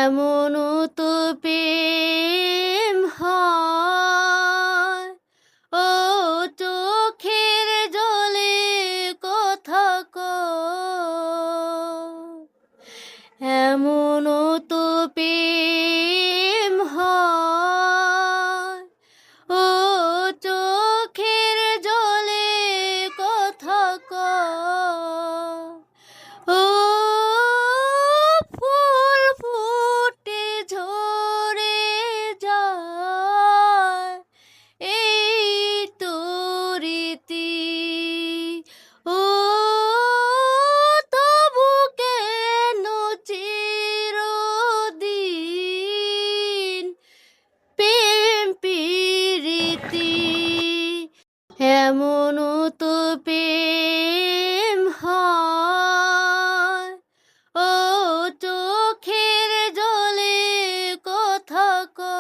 এমনও তো প্রেম হয়, ও চোখের জলে কথা কয়। এমনও তো প্রেম হয়, ও চোখের জলে কথা কয়। ও ফুল ফুটে ঝরে যায়, এই তো রীতি। ও তবু কেন চিরদিন প্রেম প্রীতি। এমনও তো প্রেম হয়, ও চোখের জলে কথা কয়।